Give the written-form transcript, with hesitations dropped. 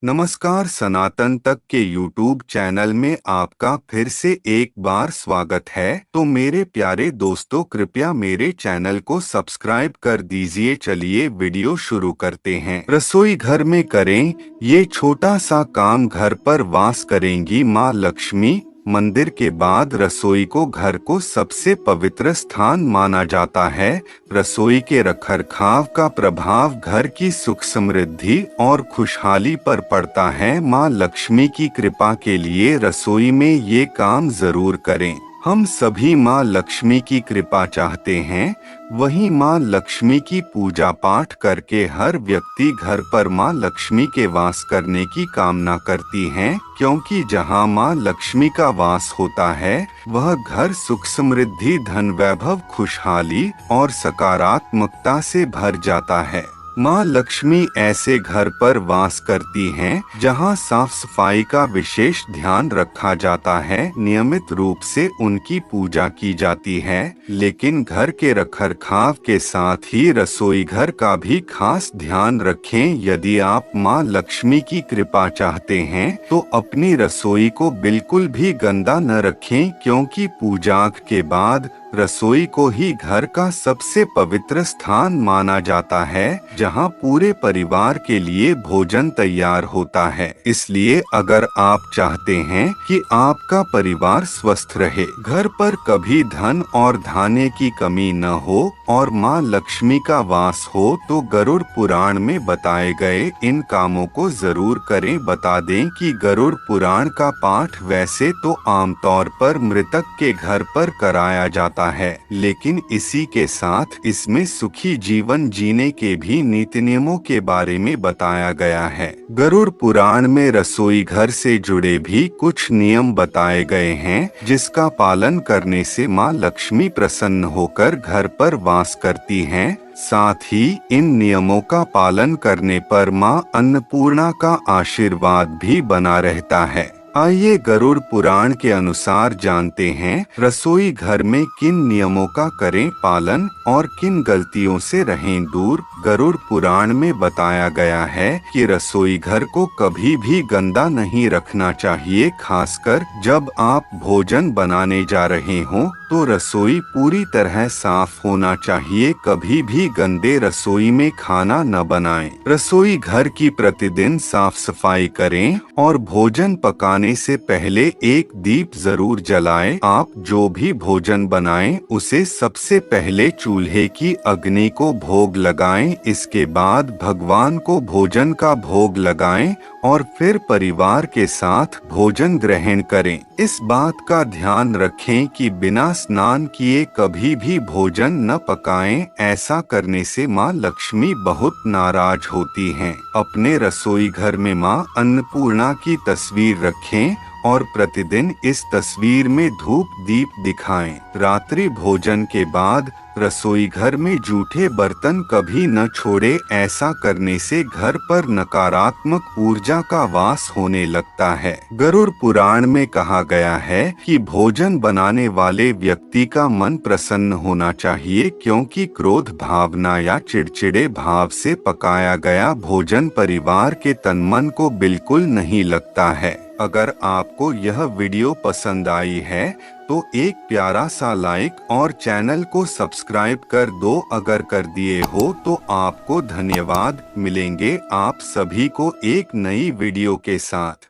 नमस्कार, सनातन तक के YouTube चैनल में आपका फिर से एक बार स्वागत है। तो मेरे प्यारे दोस्तों, कृपया मेरे चैनल को सब्सक्राइब कर दीजिए। चलिए वीडियो शुरू करते हैं। रसोई घर में करें ये छोटा सा काम, घर पर वास करेंगी माँ लक्ष्मी। मंदिर के बाद रसोई को घर को सबसे पवित्र स्थान माना जाता है। रसोई के रखरखाव का प्रभाव घर की सुख समृद्धि और खुशहाली पर पड़ता है। माँ लक्ष्मी की कृपा के लिए रसोई में ये काम जरूर करें। हम सभी माँ लक्ष्मी की कृपा चाहते हैं, वहीं माँ लक्ष्मी की पूजा पाठ करके हर व्यक्ति घर पर माँ लक्ष्मी के वास करने की कामना करती हैं, क्योंकि जहाँ माँ लक्ष्मी का वास होता है वह घर सुख समृद्धि, धन वैभव, खुशहाली और सकारात्मकता से भर जाता है। माँ लक्ष्मी ऐसे घर पर वास करती हैं जहाँ साफ सफाई का विशेष ध्यान रखा जाता है। नियमित रूप से उनकी पूजा की जाती है, लेकिन घर के रखरखाव के साथ ही रसोई घर का भी खास ध्यान रखें। यदि आप माँ लक्ष्मी की कृपा चाहते हैं तो अपनी रसोई को बिल्कुल भी गंदा न रखें, क्योंकि पूजा के बाद रसोई को ही घर का सबसे पवित्र स्थान माना जाता है, जहां पूरे परिवार के लिए भोजन तैयार होता है। इसलिए अगर आप चाहते हैं कि आपका परिवार स्वस्थ रहे, घर पर कभी धन और धान्य की कमी न हो और माँ लक्ष्मी का वास हो, तो गरुड़ पुराण में बताए गए इन कामों को जरूर करें। बता दें कि गरुड़ पुराण का पाठ वैसे तो आमतौर पर मृतक के घर पर कराया जाता है, लेकिन इसी के साथ इसमें सुखी जीवन जीने के भी नीति नियमों के बारे में बताया गया है। गरुड़ पुराण में रसोई घर से जुड़े भी कुछ नियम बताए गए हैं, जिसका पालन करने से माँ लक्ष्मी प्रसन्न होकर घर पर वास करती हैं। साथ ही इन नियमों का पालन करने पर माँ अन्नपूर्णा का आशीर्वाद भी बना रहता है। आइए गरुड़ पुराण के अनुसार जानते हैं, रसोई घर में किन नियमों का करें पालन और किन गलतियों से रहें दूर। गरुड़ पुराण में बताया गया है कि रसोई घर को कभी भी गंदा नहीं रखना चाहिए, खासकर जब आप भोजन बनाने जा रहे हों तो रसोई पूरी तरह साफ होना चाहिए। कभी भी गंदे रसोई में खाना न बनाएं। रसोई घर की प्रतिदिन साफ सफाई करें और भोजन पकाने से पहले एक दीप जरूर जलाएं। आप जो भी भोजन बनाएं उसे सबसे पहले चूल्हे की अग्नि को भोग लगाएं, इसके बाद भगवान को भोजन का भोग लगाएं और फिर परिवार के साथ भोजन ग्रहण करें। इस बात का ध्यान रखें कि बिना स्नान किए कभी भी भोजन न पकाएं, ऐसा करने से माँ लक्ष्मी बहुत नाराज होती हैं। अपने रसोई घर में माँ अन्नपूर्णा की तस्वीर रखें और प्रतिदिन इस तस्वीर में धूप दीप दिखाएं। रात्रि भोजन के बाद रसोई घर में जूठे बर्तन कभी न छोड़े, ऐसा करने से घर पर नकारात्मक ऊर्जा का वास होने लगता है। गरुड़ पुराण में कहा गया है कि भोजन बनाने वाले व्यक्ति का मन प्रसन्न होना चाहिए, क्योंकि क्रोध भावना या चिड़चिड़े भाव से पकाया गया भोजन परिवार के तन मन को बिल्कुल नहीं लगता है। अगर आपको यह वीडियो पसंद आई है तो एक प्यारा सा लाइक और चैनल को सब्सक्राइब कर दो। अगर कर दिए हो तो आपको धन्यवाद। मिलेंगे आप सभी को एक नई वीडियो के साथ।